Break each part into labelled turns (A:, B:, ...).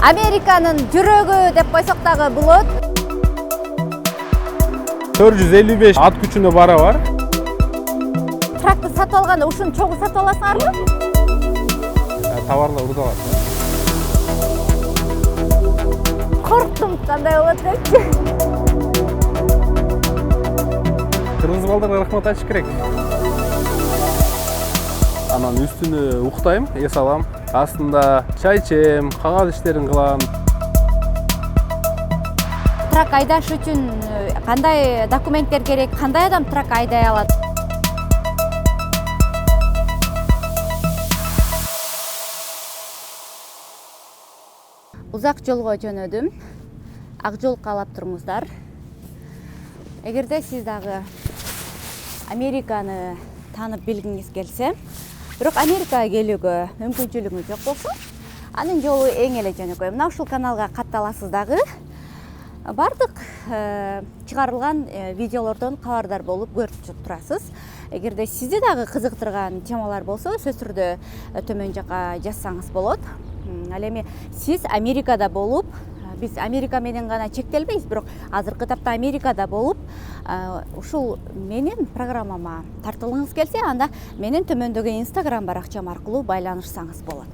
A: Американын жүрөгү деп койсок дагы болот.
B: 455 ат күчүнө барабар.
A: Трактор сатып алганда ушуну чогуу сатып аласыңарбы?
B: Товарлар урдалат.
A: Корктум, кандай болот депчи.
B: Кыргыз балдарга рахмат айтыш керек. Анан үстүнө уктайм, эс алам. Астында чай ичем, кагаз иштерин кылам.
A: Трак айдаш үчүн кандай документтер керек? Кандай адам трак айдай алат? Узак жолго жөнөдүм. Ак жол каалап туруңуздар. Эгерде сиз дагы Американы таанып билгиңиз келсе, бирок Америкага келүүгө мүмкүнчүлүгүңүз жок болсо, анын жолу эң эле жөнөкөй. Мына ушул каналга катталасыз дагы. Бардык чыгарылган видеолордон кабардар болуп көрүп турасыз. Эгерде сизди дагы кызыктырган темалар болсо, сөзсүз түрдө төмөн жака жазсаңыз болот. Ал эми сиз Америкада болуп, биз Америка менен гана чектелбейбиз, бирок азыркы тапта Америкада болуп, ушул менин программама тартылгыңыз келсе, анда менин төмөндөгү Instagram баракчам аркылуу байланышсаңыз болот.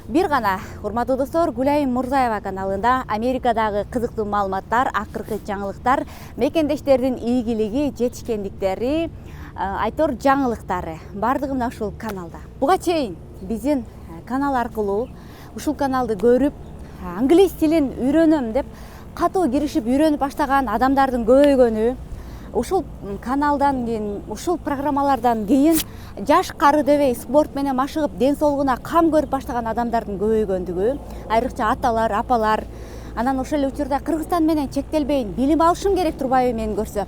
A: Бир гана, урматтуу достор, Гүлайым Мурзаева каналында Америкадагы кызыктуу маалыматтар, акыркы жаңылыктар, мекендештердин ийгилиги, жетишкендиктери, айтор жаңылыктары бардыгы мына ушул каналда. Буга чейин биздин канал аркылуу ушул каналды көрүп, англис тилин үйрөнөм деп катуу киришип үйрөнүп баштаган адамдардын көбөйгөнү, ушул каналдан кийин, ушул программалардан кийин жаш кары дебей спорт менен машыгып, ден соолугуна кам көрүп баштаган адамдардын көбөйгөндүгү, айрыкча аталар, апалар, анан ошол эле учурда Кыргызстан менен чектелбейин, билим алышым керек турбайбы мени көрсө.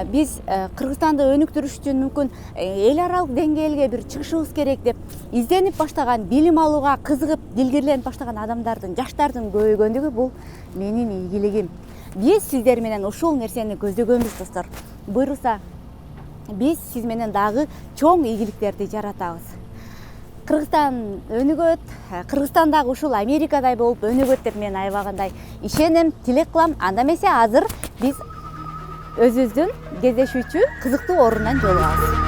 A: Биз Кыргызстанды өнүктүрүш үчүн мүмкүн эл аралык деңгээлге бир чыгышыбыз керек деп изденип баштаган, билим алууга кызыгып, дилгирленип баштаган адамдардын, жаштардын көбөйгөндүгү бул менин ийгилигим. Биз сиздер менен ушул нерсени көздөгөнбүз, достор. Буйруса, биз сиз менен дагы чоң ийгиликтерди жаратабыз. Кыргызстан өнүгөт, Кыргызстан дагы ушул Америкадай болуп өнүгөт деп мен аябагандай ишенем, тилек кылам. Анда эмесе азыр биз өзүбүздүн кездешүүчү кызыктуу орундан жол алабыз.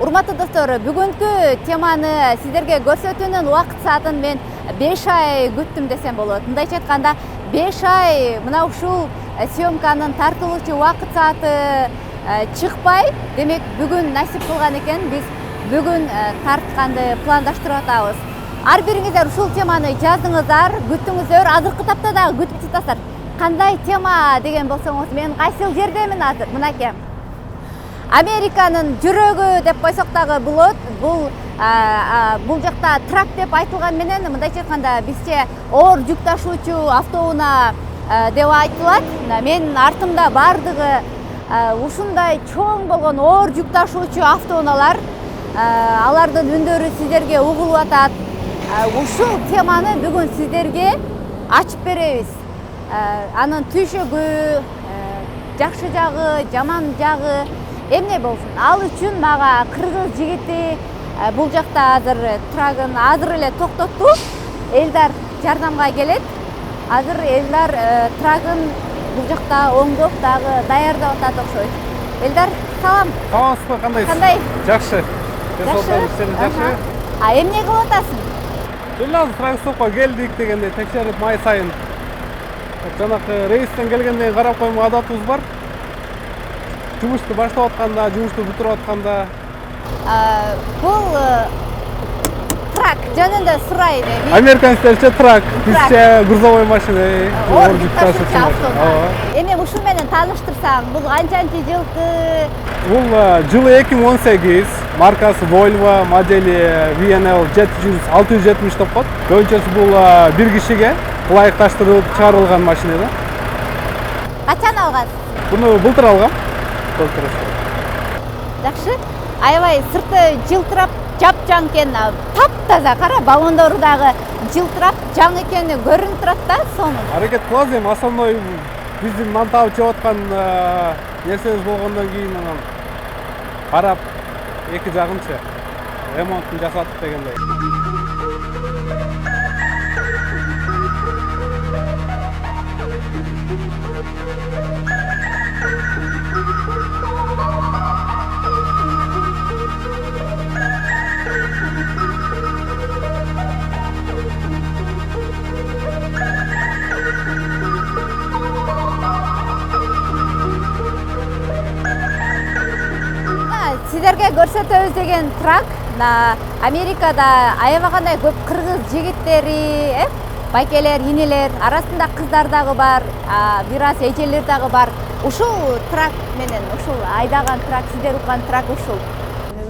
A: Урматтуу достор, бүгүнкү теманы сиздерге көрсөтүүнүн убакыт саатын мен 5 ай күттүм десем болот. Мындайча айтканда, 5 ай мына ушул съемканын тартылуучу убакыт сааты чыкпай, демек бүгүн насип кылган экен. Биз бүгүн тартканды пландаштырып атабыз. Ар бириңиздер ушул теманы жаздыңыздар, күттүңүздөр, азыркы тапта дагы күтүп жатасыздар. Кандай тема деген болсоңуз, мен кайсыл жердемин азыр? Мынакей. Американын жүрөгү деп койсок дагы болот. Бул жакта трак деп айтылган менен, мындайча айтканда, бизче оор жүк ташуучу автоунаа деп айтылат. Мен артымда бардыгы ушундай чоң болгон оор жүк ташуучу автоунаалар, алардын үндөрү сиздерге угулуп атат. Ушул теманы бүгүн сиздерге ачып беребиз. Анын түйшөгү, жакшы жагы, жаман жагы эмне болсун? Ал үчүн мага кыргыз жигити бул жакта азыр трагын азыр эле токтотту. Элдар жардамга келет. Азыр элдар трагын бул жакта оңдоп дагы даярдап атат окшойт. Элдар, салам.
B: Саламсызбы, кандайсыз?
A: Кандай?
B: Жакшы. Жакшы.
A: Эмне кылып атасың?
B: Эле азыр Трагстопко келдик дегенде текшерип май сайын жанакы рейстен келгенден карап коймок адатыбыз бар. Жумушту баштап атканда, жумушту бүтүрүп атканда.
A: Бул трак жөнүндө сурайын.
B: Американецтерче трак, бизче грузовой машина.
A: Оор жүк ташуучу автоунаа. Эми ушул менен тааныштырсаң, бул канчанчы жылкы?
B: Бул жылы 2018, маркасы Volvo, модели VNL 670 деп коет. Көбүнчөсү бул бир кишиге ылайыкташтырылып чыгарылган машина да.
A: Качан алгансыз?
B: Буну былтыр алгам.
A: Жакшы. Аябай сырты жылтырап, жапжаң экен, таптаза. Кара, балондору дагы жылтырап, жаңы экени көрүнүп турат да, сонун.
B: Аракет кылабыз эми, основной биздин нан таап жеп аткан нерсебиз болгондон кийин анан карап эки жагынча ремонтун жасаттык дегендей.
A: Сіздерге көрсөтөбүз деген трак Америкада аябагандай көп кыргыз жигиттери, байкелер, инелер, арасында кыздар дагы бар, бир аз эжелер дагы бар. Ушул трак менен, ушул айдаган трак, сиздер уккан трак ушул.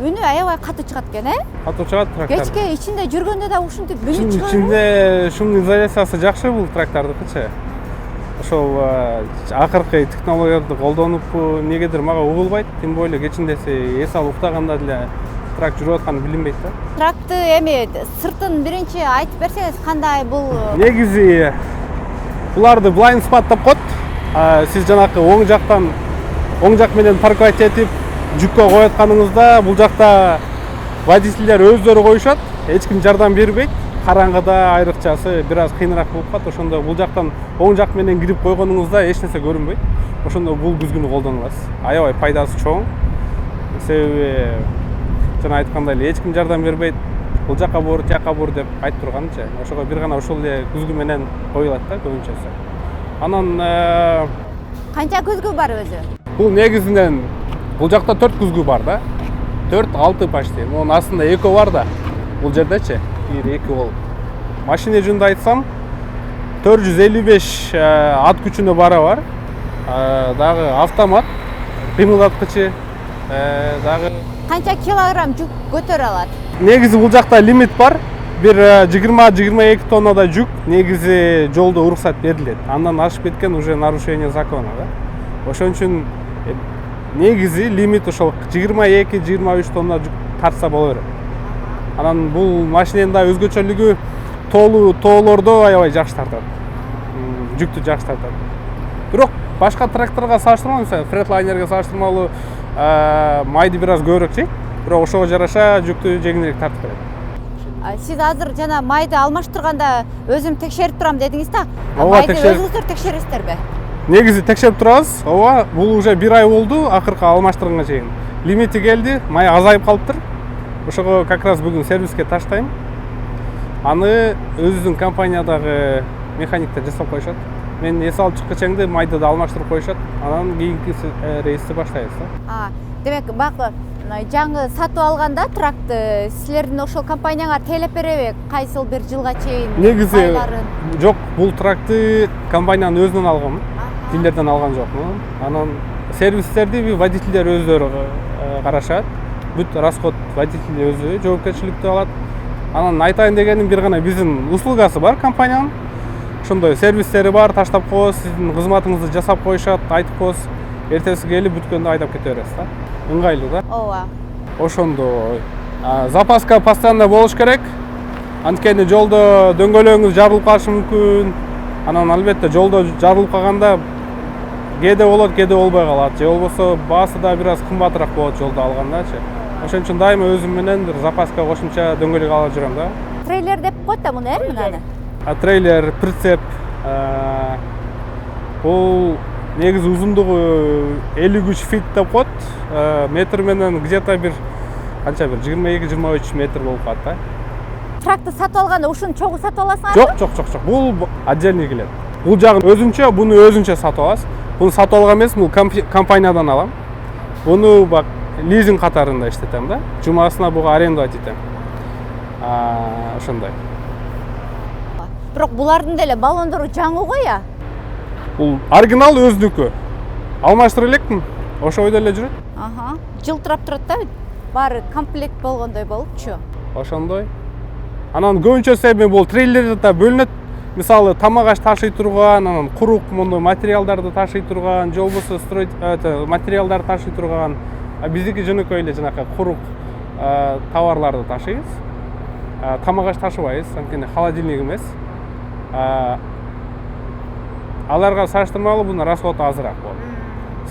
A: Үнү аябай катуу чыгат экен,
B: Катуу чыгат трактар.
A: Кечке ичинде жүргөндө да ушинтип үнү чыгат.
B: Ичинде шум изоляциясы жакшы бул трактардыкычы. Ошол акыркы технологияларды колдонуп эмнегедир мага угулбайт, тем более кечиндеси эс алып уктаганда деле трак жүрүп атканы билинбейт да.
A: Тракты эми сыртын биринчи айтып берсеңиз, кандай бул?
B: Негизи буларды blind spot деп коет. Сиз жанакы оң жак менен парковать этип жүккө коятканыңызда бул жакта водительдер өздөрү коюшат, эч ким жардам бербейт. Караңгыда айрыкчасы бир аз кыйыныраак болуп калат. Ошондо бул жактан оң жак менен кирип койгонуңузда эч нерсе көрүнбөйт. Ошондо бул күзгүнү колдонулат. Аябай пайдасы чоң. Себеби жана айткандай эле эч ким жардам бербейт. Бул жакка бур, тияка бур деп айтып турганчы. Ошого бир гана ушул эле күзгү менен коюлат да көбүнчөсү. Анан
A: Канча күзгү бар өзү?
B: Бул негизинен бул жакта 4 күзгү бар да. 4-6 почти. Мунун астында эко бар да. Бул жердечи. 1-2 болуп. Машина жөнүндө айтсам 455 ат күчүнө бара бар. Дагы автомат, кыймылдаткычы, дагы
A: Канча килограмм жүк көтөрө алат?
B: Негизи бул жакта лимит бар. Бир 20-22 тоннада жүк негизи жолдо уруксат берилет. Андан ашып кеткен уже нарушение закона да. Ошон үчүн негизи лимит ошол 22-23 тонна жүк тартса боло берет. Анан бул машиненин да өзгөчөлүгү тоолордо аябай жакшы тартат. Жүктү жакшы тартат. Бирок башка тракторго салыштырмалуу, мисалы Freightliner салыштырмалуу майды бир аз көбүрөөк жейт. Бирок ошого жараша жүктү жеңилирээк тартып берет.
A: Сиз азыр жана майды алмаштырганда өзүм текшерип турам дедиңиз да.
B: Ооба,
A: майды өзүңүздөр текшересиздерби?
B: Негизи текшерип турабыз. Ооба, бул уже 1 ай болду акыркы алмаштырганга чейин. Лимити келди, май азайып калыптыр. Ошого как раз бүгүн сервиске таштайм. Аны өзүнүн компаниядагы механиктер жасап коюшат. Мен эс алып чыккычаңды майды да алмаштырып коюшат. Анан кийинки рейсти баштайбыз да.
A: Демек бак жаңы сатып алганда тракты силердин ошол компанияңар тейлеп береби? Кайсыл бир жылга чейин
B: негизи жок, бул тракты компаниянын өзүнөн алгам. Дилерден алган жокмун. Анан сервистерди водительдер өздөрү карашат. Бүт расход водитель өзү жоопкерчиликти алат. Анан айтайын дегеним бир гана биздин услугасы бар компаниянын. Ошондой сервистери бар, таштап коебуз, сиздин кызматыңызды жасап коюшат, айтып коебуз. Эртеси келип бүткөндө айдап кете бересиз да. Ыңгайлуу да.
A: Ооба.
B: Ошондой. Запаска постоянно болуш керек. Анткени жолдо дөңгөлөгүңүз жарылып калышы мүмкүн. Анан албетте жолдо жарылып калганда кээде болот, кээде болбой калат. Же болбосо баасы да бир аз кымбатыраак болот жолдо алгандачы. Ошон үчүн дайыма өзүм менен бир запаска кошумча дөңгөлөк алып жүрөм да.
A: Трейлер деп коет да муну, мынаны?
B: Трейлер, прицеп. Бул негизи узундугу 53 фит деп коет. Метр менен где-то бир канча бир 22-23 метр болуп калат да.
A: Тракты сатып алганда ушуну чогуу сатып аласыңарбы?
B: Жок. Бул отдельный келет. Бул жагын өзүнчө, буну өзүнчө сатып аласыз. Буну сатып алган эмес, бул компаниядан алам. Буну бак лизинг катарында иштетем да. Жумасына буга арендовать этем. Ошондой.
A: Бирок булардын деле баллондору жаңы го я?
B: Бул оригинал өзүнүкү. Алмаштыра элекмин. Ошо бойдо эле жүрөт.
A: Жылтырап турат да. Баары комплект болгондой болупчу.
B: Ошондой. Анан көбүнчөсү эми бул трейлерде бөлүнөт. мисалы тамак аш ташый турган, анан курук мондой материалдарды ташый турган, же болбосо материалдарды ташый турган. Биздики жөнөкөй эле жанакы курук товарларды ташыйбыз. Тамак аш ташыбайбыз, анткени холодильник эмес. Аларга салыштырмалуу бунун расходу азыраак болот.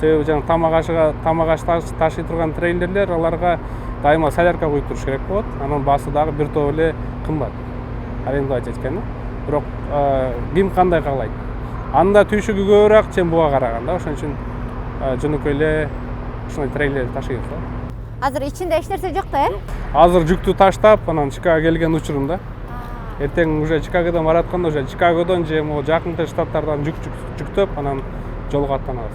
B: Себеби жана тамак аш ташый турган трейлерлер аларга дайыма солярка куюп туруш керек болот. Анын баасы дагы бир топ эле кымбат. Арендовать эткени. Бирок ким кандай каалайт. Анда түйшүгү көбүрөөк, чем буга караганда. Ошон үчүн жөнөкөй эле ушундай трейлер ташыйбыз да.
A: Азыр ичинде эч нерсе жок да,
B: Азыр жүктү таштап, анан Чикаго келген учурумда. Эртең уже Чикагодон баратканда уже Чикагодон же могу жакынкы штаттардан жүктөп, анан жолго аттанабыз.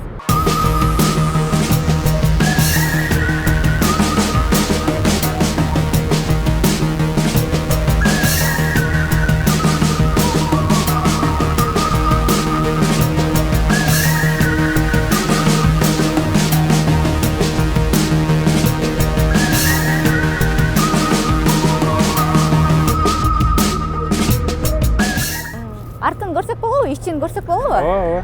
A: Артын көрсөк болобу, ичин көрсөк болобу?
B: Ооба.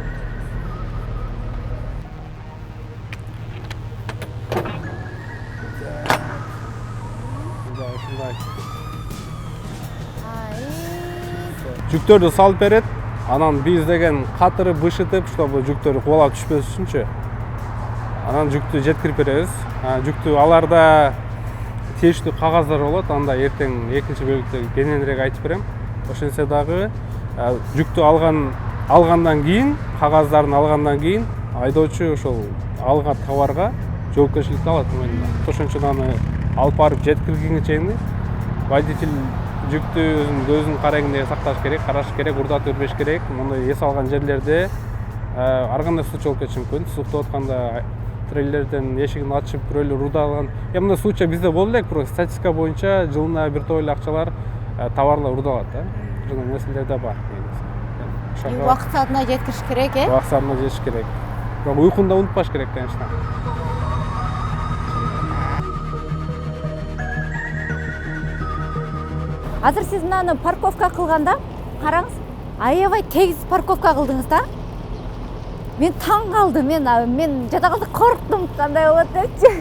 B: Жүктөрдү салып берет, анан биз деген катырып, бышытып, чтобы жүктөр кубалап түшпөс үчүнчү. Анан жүктү жеткирип беребиз. Жүктү аларда тийиштүү кагаздар болот, анда эртең экинчи бөлүктө кененирээк айтып берем. Ошентсе дагы жүктү алгандан кийин, кагаздарын алгандан кийин айдоочу ошол алган товарга жоопкерчиликти алат мойнуна. Ошон үчүн аны алып барып жеткиргенге чейин водитель жүктү көзүнүн карегинде сакташ керек, караш керек, урдатып бербеш керек. Мындай эс алган жерлерде ар кандай случай болуп кетиши мүмкүн. Суктап атканда трейлерден эшигин ачып бирөөлөр урдалган. Мындай случай бизде болду элек, бирок статистика боюнча жылына бир топ эле акчалар товарлар урдалат да. Ушундай нерселер да бар.
A: Убакыт саатына жеткириш керек,
B: Убакыт саатына жетиш керек. Бирок уйкуну да унутпаш керек, конечно.
A: Азыр сиз мынаны парковка кылганда, караңыз, аябай тегиз парковка кылдыңыз да. Мен таң калдым, мен жада калды корктум, кандай болот депчи.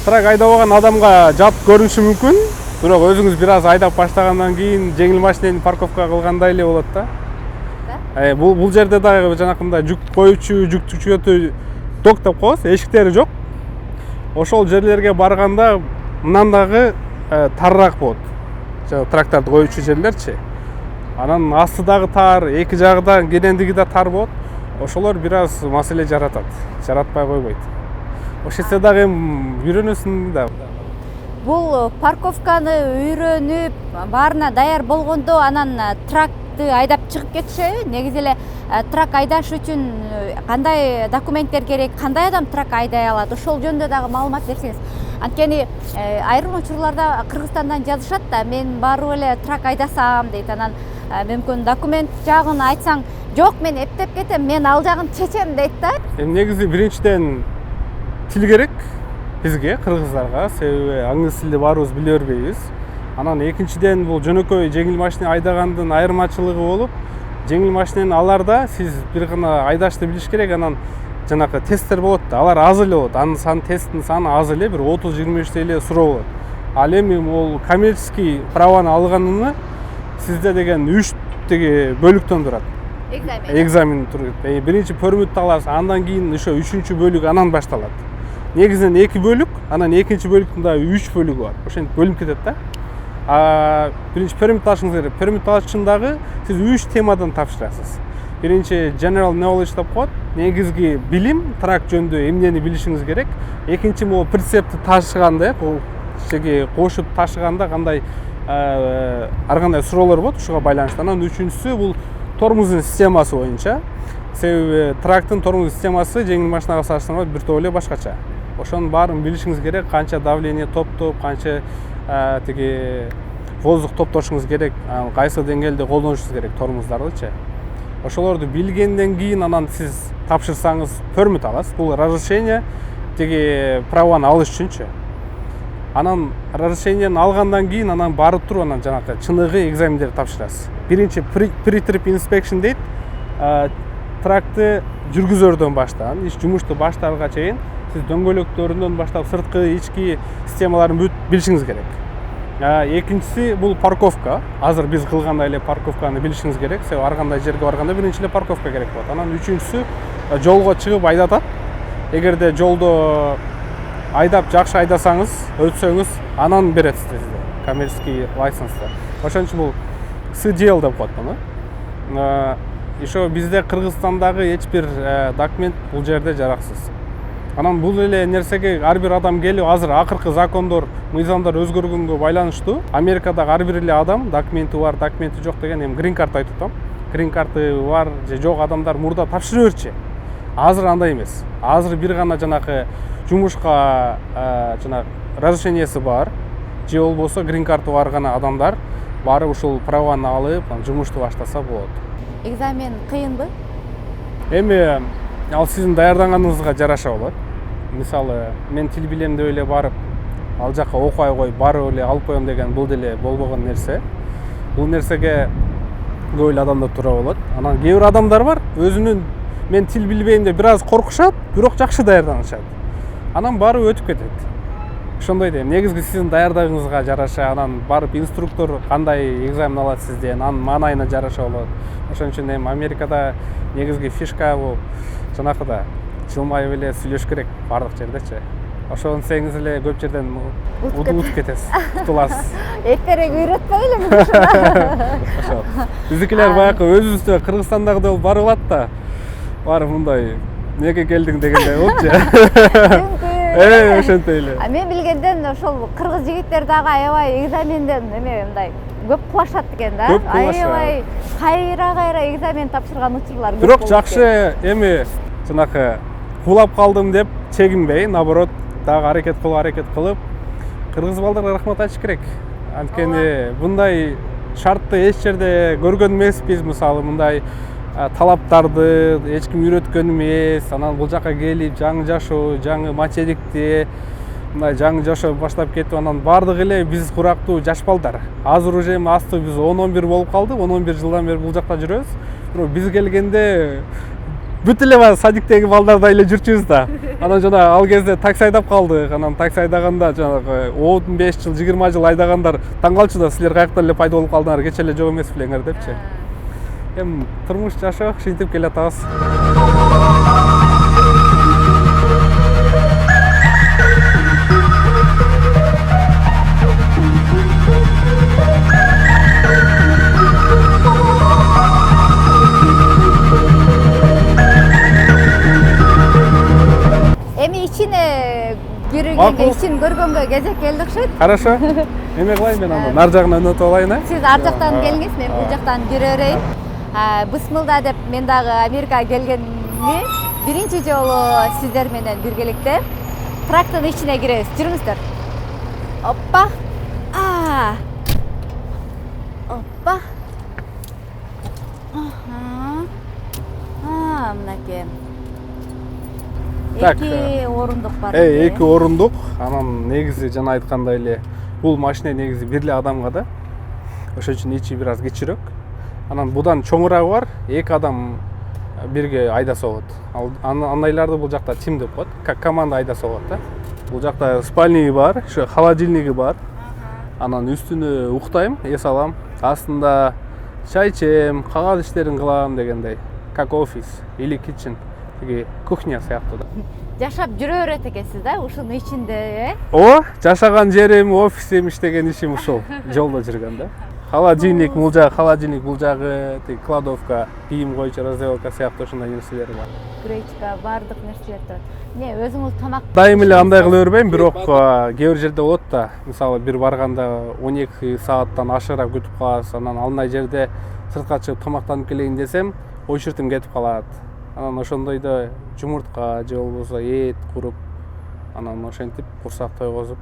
B: Трак айдабаган адамга жат көрүнүшү мүмкүн, бирок өзүңүз бир аз айдап баштагандан кийин жеңил машинени парковка кылгандай эле болот да. Бул жерде дагы жанакындай жүк коючу, жүк түшөтүү токтоп коебуз, эшиктери жок. Ошол жерлерге барганда мындан дагы тарыраак болот. Жана трактарды коючу жерлерчи. Анан асты дагы тар, эки жагынан кенендиги да тар болот. Ошолор бир аз маселе жаратат, жаратпай койбойт. Ошентсе дагы үйрөнөсүң да.
A: Бул парковканы үйрөнүп, баарына даяр болгондо анан тракты айдап чыгып кетишеби? Негизи эле трак айдаш үчүн кандай документтер керек, кандай адам трак айдай алат? Ошол жөнүндө дагы маалымат берсеңиз. Анткени айрым учурларда Кыргызстандан жазышат да, мен барып эле трак айдасам дейт. Анан мүмкүн документ жагын айтсаң, жок, мен эптеп кетем, мен ал жагын чечем дейт да.
B: Негизи биринчиден тил керек бизге, кыргыздарга, себеби аңыз тилди баарыбыз биле бербейбиз. Анан экинчиден бул жөнөкөй жеңил машина айдагандын айырмачылыгы болуп, жеңил машинени аларда сиз бир гана айдашты билиш керек, анан жанакы тесттер болот да, алар аз эле болот. Анын тесттин саны аз эле, бир 30-25 эле суроо болот. Ал эми бул коммерческий праваны алганына сизде деген 3 бөлүктөн турат. Экзамен турат. Биринчи пөрмүттү аласыз, андан кийин ошо 3-чү бөлүк анан башталат. Негизинен 2 бөлүк, анан экинчи бөлүктүн дагы 3 бөлүгү бар. Ошентип бөлүнүп кетет да. Биринчи пөрмүт алышыңыз керек. Пөрмүт алыш үчүн дагы сиз 3 темадан тапшырасыз. Биринчи general knowledge деп коет. Негизги билим, трак жөнүндө эмнени билишиңиз керек. Экинчи могу прицепти ташыганда, ичеги кошуп ташыганда кандай ар кандай суроолор болот, ушуга байланыштуу. Анан үчүнчүсү бул тормоздун системасы боюнча. Себеби трактын тормоз системасы жеңил машинага салыштырмалуу бир топ эле башкача. Ошонун баарын билишиңиз керек, канча давление топтоп, канча тиги воздух топтошуңуз керек, кайсы деңгээлде колдонушуңуз керек тормоздардычы. Ошолорду билгенден кийин анан сиз тапшырсаңыз пермит аласыз. Бул разрешение тиги праваны алыш үчүнчү. Анан разрешениени алгандан кийин анан барып туруп анан жанагы чыныгы экзамендерди тапшырасыз. Биринчи pre-trip inspection дейт. Тракты жүргүзөрдөн баштап, жумушту баштаарга чейин сиз дөңгөлөктөрүнөн баштап сырткы, ички системаларын бүт билишиңиз керек. Экинчиси бул парковка. Азыр биз кылгандай эле парковканы билишиңиз керек. Себеби ар кандай жерге барганда биринчи эле парковка керек болот. Анан үчүнчүсү жолго чыгып айдатат. Эгерде жолдо айдап жакшы айдасаңыз, өтсөңүз, анан берет сизге коммерческий лайсенсты. Ошон үчүн бул CDL деп коет муну. Ошо бизде Кыргызстандагы эч бир документ бул жерде жараксыз. Анан бул эле нерсеге ар бир адам келип, азыр акыркы закондор, мыйзамдар өзгөргөнгө байланыштуу Америкадагы ар бир эле адам документи бар, документи жок деген эми green card айтып атам. Green card бар же жок адамдар мурда тапшырып берчү. Азыр андай эмес. Азыр бир гана жанагы жумушка жанагы разрешениеси бар, же болбосо green card бар гана адамдар барып ушул праваны алып, жумушту баштаса болот.
A: Экзамен кыйынбы?
B: Эми ал сиздин даярданганыңызга жараша болот. Мисалы, мен тил билем деп эле барып, ал жака окуй коюп, барып эле алып коем деген бул деле болбогон нерсе. Бул нерсеге көп эле адамдар тура болот. Анан кээ бир адамдар бар, өзүнүн мен тил билбейм деп бир аз коркушат, бирок жакшы даярданышат. Анан барып өтүп кетет. Ошондой дейм. Негизги сиздин даярдыгыңызга жараша, анан барып инструктор кандай экзамен алат сизден, анын маанайына жараша болот. Ошон үчүн эми Америкада негизги фишка бул жанакыда жылмайып эле сүйлөш керек бардык жердечи. Ошонсеңиз эле көп жерден утуп кетесиз, утуласыз.
A: Эртерээк үйрөтпөйлү ушуну.
B: Ошо. Биздикилер баягы өзүбүздө Кыргызстандагы деп барып алат да, барып мындай неге келдиң дегендей болчу. Ошентип эле.
A: Мен билгенден ошол кыргыз жигиттер дагы аябай экзаменден эме мындай көп кылышат экен да. Аябай кайра экзамен тапшырган учурлар көп.
B: Бирок жакшы эми жанакы кулап калдым деп чегинбей, наоборот, дагы аракет кылып, кыргыз балдарга рахмат айтыш керек. Анткени мындай шартты эч жерде көргөн эмеспиз, мисалы мындай талаптарды эч ким үйрөткөн эмес. Анан бул жака келип жаңы жашоо, жаңы материкти мындай жаңы жашоо баштап кетип, анан бардыгы эле биз курактуу жаш балдар. Азыр уже асты биз 10-11 болуп калды, 10-11 жылдан бери бул жакта жүрөбүз. Бирок биз келгенде бүт эле баягы садиктеги балдардай эле жүрчүбүз да. Анан жана ал кезде такси айдап калдык. Анан такси айдаганда жанагы 15 жыл, 20 жыл айдагандар таң калчу да, силер каяктан эле пайда болуп калдыңар, кече эле жок эмес белеңер депчи. Эми турмуш жашоо ушинтип келе атабыз.
A: Эми ичине киргенге, ичин көргөнгө кезек келди окшойт.
B: Хорошо. Эме кылайын мен аны нар жагына өнөтүп алайын,
A: Сиз ар жактан келиңиз, мен бул жактан жүрө берейин. Бысмылда деп мен дагы Америкага келгенми биринчи жолу сиздер менен биргеликте трактын ичине киребиз. Жүрүңүздөр. Оппа. Оппа. Мынакей. Эки орундук бар.
B: Эки орундук. Анан негизи жана айткандай эле бул машина негизи бир эле адамга да. Ошон үчүн ичи бир аз кичирөөк. Анан будан чоңурагы бар, эки адам бирге айдаса болот. Андайларды бул жакта тим деп коет, как команда айдаса болот да. Бул жакта спальниги бар, ошо холодильниги бар. Анан үстүнө уктайм, эс алам. Астында чай ичем, кагаз иштерин кылам дегендей. Как офис или kitchen, тиги кухня сыяктуу да.
A: Жашап жүрө берет экенсиз да ушунун ичинде,
B: жашаган жерим, офисим, иштеген ишим ушул жолдо жүргөн да. Холодильник, бул жагы, тиги кладовка, кийим койчу раздевалка сыяктуу ушундай нерселер бар.
A: Гречка, бардык нерселер турат. Не, өзүңүз тамак
B: Дайым эле андай кыла бербейм, бирок кээ бир жерде болот да. Мисалы бир барганда 12 сааттан ашыгыраак күтүп каласыз, анан алындай жерде сыртка чыгып тамактанып келейин десем очередим кетип калат. Анан ошондойдо жумуртка же болбосо эт куруп, анан ошентип курсак тойгозуп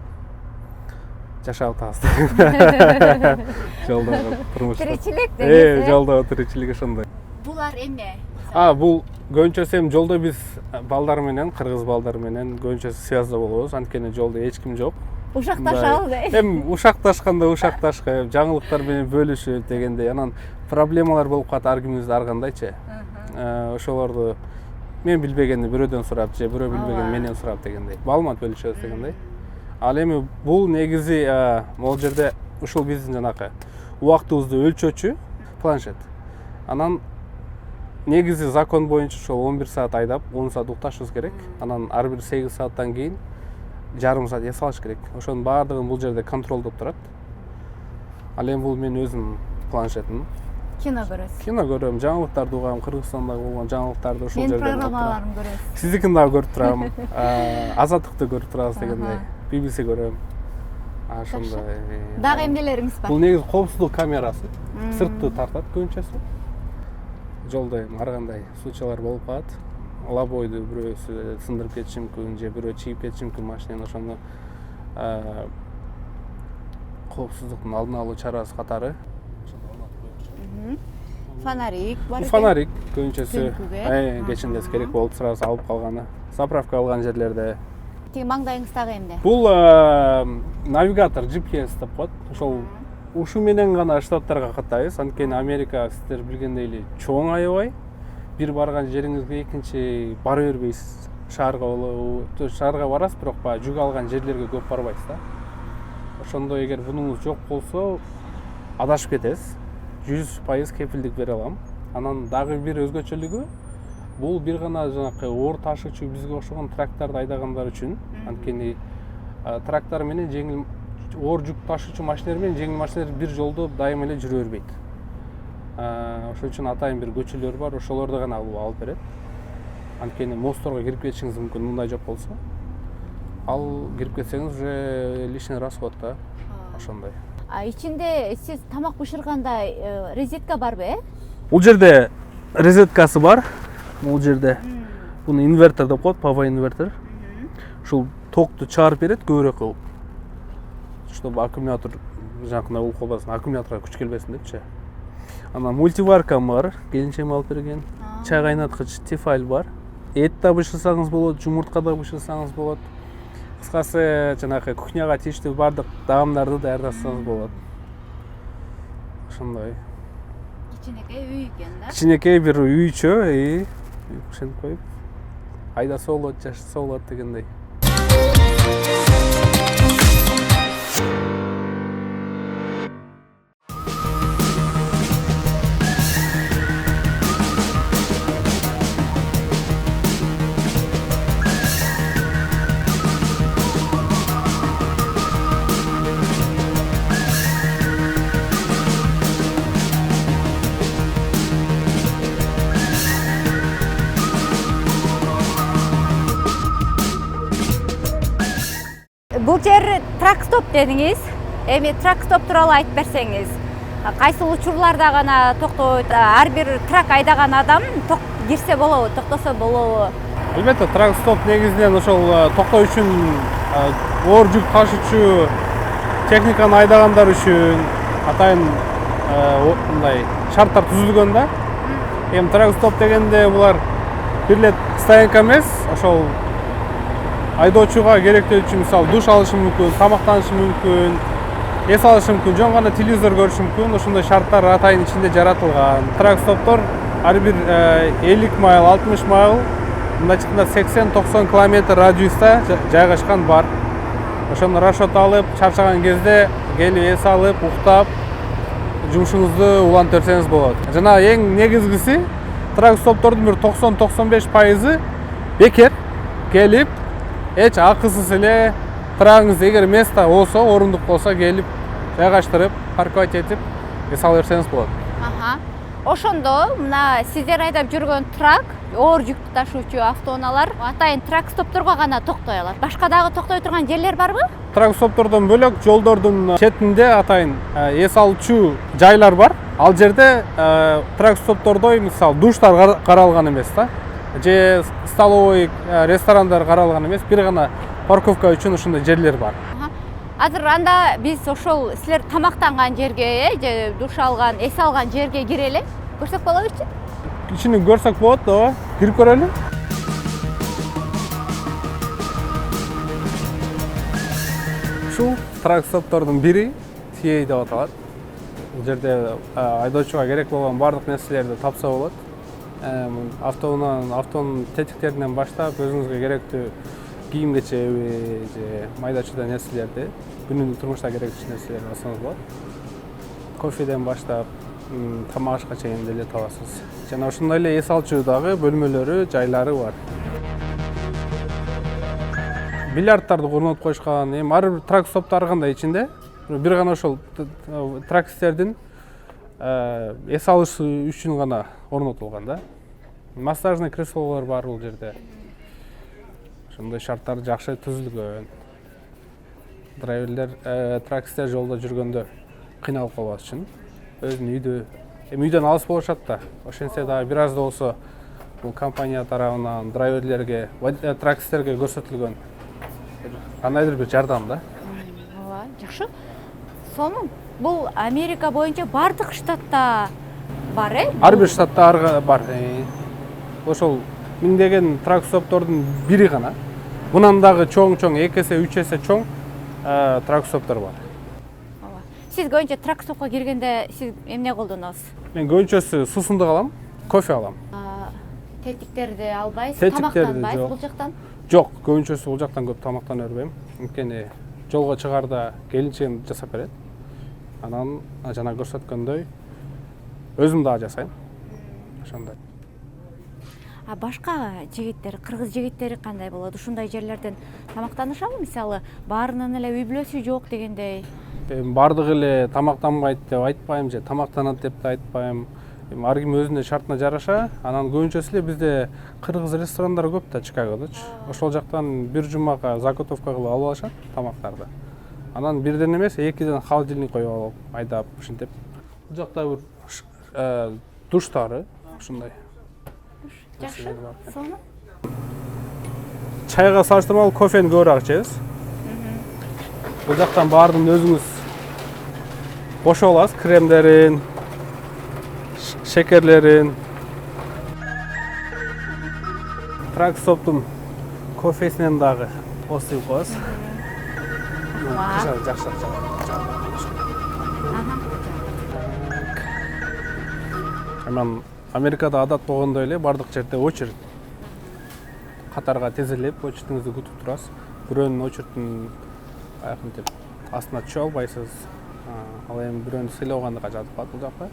B: жашап атабыз. Жолдогу турмуш.
A: Тиричилик деңиз.
B: Жолдогу тиричилик ошондой.
A: Булар эмне?
B: Бул көбүнчөсү эми жолдо биз балдар менен, кыргыз балдар менен көбүнчөсү связда болобуз. Анткени жолдо эч ким жок.
A: Ушакташабыз.
B: Эми ушакташканда ушакташкы, жаңылыктар менен бөлүшүп дегендей, анан проблемалар болуп калат ар кимибизде ар кандайчы. Ошолорду мен билбегенди бирөөдөн сурап же бирөө билбеген менен сурап дегендей. Маалымат бөлүшөбүз дегендей. Ал эми бул негизи могул жерде ушул биздин жанакы убактыбызды өлчөөчү планшет. Анан негизи закон боюнча ошол 11 саат айдап, 10 саат укташыбыз керек. Анан ар бир 8 сааттан кийин жарым саат эс алыш керек. Ошонун баардыгын бул жерде контролдоп турат. Ал эми бул менин өзүмдүн планшетим.
A: Кино көрөсүз.
B: Кино көрөм, жаңылыктарды угам, Кыргызстандагы болгон жаңылыктарды ошол жерден
A: Мен программаларын көрөсүз.
B: Сиздикин дагы көрүп турам. Азаттыкты көрүп турабыз дегендей. BBC көрөм. Ошондой.
A: Дагы эмнелериңиз бар?
B: Бул негизи коопсуздук камерасы. Сыртты тартат көбүнчөсү. Жолдо эми ар кандай случайлар болуп калат. Лобойду бирөөсү сындырып кетиши мүмкүн, же бирөө чийип кетиши мүмкүн машинени. Ошону коопсуздуктун алдын алуу чарасы катары.
A: Фонарик бар.
B: Фонарик көбүнчөсү кечиндес керек болуп сразу алып калганы. Заправка алган жерлерде.
A: Тиги маңдайыңыздагы эмне?
B: Бул навигатор GPS деп коет. Ошол ушу менен гана штаттарга каттайбыз. Анткени Америка сиздер билгендей эле чоң аябай. Бир барган жериңизге экинчи бара бербейсиз. Шаарга болобу, шаарга барасыз, бирок баягы жүк алган жерлерге көп барбайсыз да. Ошондо эгер бунуңуз жок болсо адашып кетесиз. 100% кепилдик бере алам. Анан дагы бир өзгөчөлүгү бул бир гана жанакы оор ташуучу бизге окшогон тракторду айдагандар үчүн. Анткени трактор менен жеңил оор жүк ташуучу машиналар менен жеңил машиналар бир жолдо дайыма эле жүрө бербейт. Ошол үчүн атайын бир көчөлөр бар, ошолорду гана алып берет. Анткени мостторго кирип кетишиңиз мүмкүн, мындай жок болсо. Ал кирип кетсеңиз уже лишний расход да. Ошондой.
A: Ичинде сиз тамак бышырганда розетка барбы,
B: Бул жерде розеткасы бар. Бул жерде буну инвертор деп коет, power инвертор. Ушул токту чыгарып берет көбүрөөк кылып. Чтобы аккумулятор жанакындай болуп калбасын, аккумуляторго күч келбесин депчи. Анан мультиваркам бар, келинчегим алып берген. Чай кайнаткыч Тефаль бар. Эт да бышырсаңыз болот, жумуртка да бышырсаңыз болот. Кыскасы жанакы кухняга тийиштүү бардык даамдарды даярдасаңыз болот. Ошондой.
A: кичинекей үй экен да.
B: Кичинекей бир үйчө, ошентип коюп айдаса болот, жашаса болот дегендей.
A: Бул жер трак-стоп дедиңиз. Эми трак-стоп тууралуу айтып берсеңиз. Кайсы учурларда гана токтойт, ар бир трак айдаган адам кирсе болобу, токтосо болобу?
B: Албетте, трак-стоп негизинен ошол токтоо үчүн оор жүк ташуучу техниканы айдагандар үчүн атайын мындай шарттар түзүлгөн да. Эми трак-стоп дегенде булар бир эле стоянка эмес, ошол айдоочуга керектелүүчү мисалы душ алышы мүмкүн, тамактанышы мүмкүн, эс алышы мүмкүн, жөн гана телевизор көрүшү мүмкүн. Ошондой шарттар атайын ичинде жаратылган. Трак-стоптор ар бир 50 майл, 60 майл, мындай айтканда 80-90 километр радиуста жайгашкан бар. Ошону расчет алып, чарчаган кезде келип эс алып, уктап, жумушуңузду улантып берсеңиз болот. Жана эң негизгиси трак-стоптордун бир 90-95% бекер келип эч акысыз эле трагыңыз эгер место болсо, орундук болсо келип жайгаштырып, парковать этип эс алып берсеңиз болот.
A: Ошондо мына сиздер айдап жүргөн трак, оор жүктү ташуучу автоунаалар атайын трак-стопторго гана токтой алат. Башка дагы токтой турган жерлер барбы?
B: Трак-стоптордон бөлөк жолдордун четинде атайын эс алуучу жайлар бар. Ал жерде трак стоптордой мисалы душтар каралган эмес да. Же столовый ресторандар каралган эмес, бир гана парковка үчүн ушундай жерлер бар.
A: Азыр анда биз ошол силер тамактанган жерге, же душ алган, эс алган жерге кирели. Көрсөк болобучу?
B: Ичини көрсөк болот, ооба. Кирип көрөлү. Ушул трак стоптордун бири TA деп аталат. Бул жерде айдоочуга керек болгон бардык нерселерди тапса болот. Автонун тетиктеринен баштап өзүңүзгө керектүү кийим кечеби же майда чүйдө нерселерди, күнүмдүк турмушта керектүү нерселерди алсаңыз болот. Кофеден баштап тамак ашка чейин деле табасыз. Жана ошондой эле эс алчу дагы бөлмөлөрү, жайлары бар. Бильярдтарды орнотуп коюшкан, ар бир трак стоптор кандай ичинде бир гана ошол тракистердин эс алышы үчүн гана орнотулган да. Массажный креслолор бар бул жерде. Ошондой шарттар жакшы түзүлгөн. Драйверлер, тракистер жолдо жүргөндө кыйналып калбаш үчүн өзүнүн үйдөн алыс болушат да. Ошентсе дагы бир аз да болсо бул компания тарабынан драйверлерге, тракистерге көрсөтүлгөн кандайдыр бир жардам да.
A: Ооба, жакшы. Сонун бул Америка боюнча бардык штатта бар,
B: Ар бир штатта бар. Ошол миңдеген трак стоптордун бири гана. Мунан дагы чоң-чоң 2 эсе, 3 эсе чоң трак стоптор бар.
A: Ооба. Сиз көбүнчө трак стопко киргенде сиз эмне колдоносуз?
B: Мен көбүнчөсү суусундук алам, кофе алам.
A: Тетиктерди албайсыз, тамактанбайсыз бул жактан?
B: Жок, көбүнчөсү бул жактан көп тамактана бербейм. Анткени жолго чыгарда келинчегим жасап берет. Анан жана көрсөткөндөй өзүм дагы жасайм. Ошондой.
A: Башка жигиттер, кыргыз жигиттери кандай болот? Ушундай жерлерден тамактанышабы? Мисалы, баарынын эле үй бүлөсү жок дегендей.
B: Бардыгы эле тамактанбайт деп айтпайм, же тамактанат деп да айтпайм. Ар ким өзүнүн шартына жараша, анан көбүнчөсү эле бизде кыргыз ресторандар көп да Чикагодочу. Ошол жактан бир жумага заготовка кылып алып алышат тамактарды. Анан бирден эмес, 2ден холодильник коюп алып, айдап ушинтип. Бул жакта бир душтары ушундай.
A: Жакшы. Сонун.
B: Чайга салыштырмалуу кофени көбүрөөк ичебиз. Бул жактан баардын өзүңүз кошуп аласыз, кремдерин, шекерлерин. Трак стоптун кофесинен дагы косуп коесуз. Жакшы. Анан Америкада адат болгондой эле бардык жерде очередь. Катарга тезелеп, очередиңизди күтүп турасыз. Бирөөнүн очередин аякынтип астына түшө албайсыз. Ал эми бирөөнү сыйлабагандыга жатып калат бул жакта.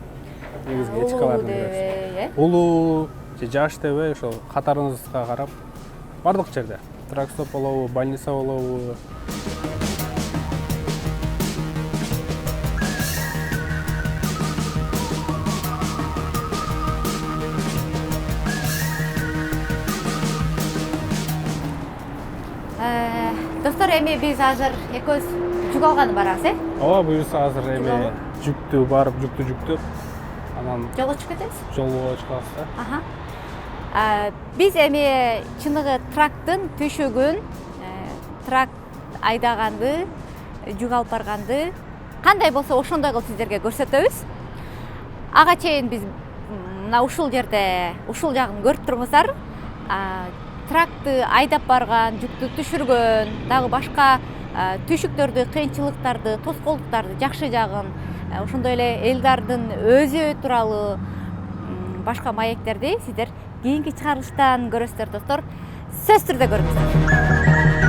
B: Негизги этикалардын бири. Улуу же жаш дебей, ошол катарыңызга карап бардык жерде. Трак стоп болобу, больница болобу.
A: Достор, эми биз азыр экөөбүз жүк алганы барабыз,
B: Ооба, буюрса азыр эми жүктү барып, жүктү жүктөп, анан
A: жолго чыгып кетебиз.
B: Жолго чыгабыз да.
A: Биз эми чыныгы трактын төшөгүн, трак айдаганды, жүк алып барганды кандай болсо ошондой кылып сиздерге көрсөтөбүз. Ага чейин биз мына ушул жерде ушул жагын көрүп турмуздар. Тракты айдап барган, жүктү түшүргөн, дагы башка түйшүктөрдү, кыйынчылыктарды, тоскоолдуктарды жакшы жагын, ошондой эле Элдардын өзү тууралуу башка маектерди сиздер кийинки чыгарылыштан көрөсүздөр достор. Сөзсүз түрдө көрүңүздөр.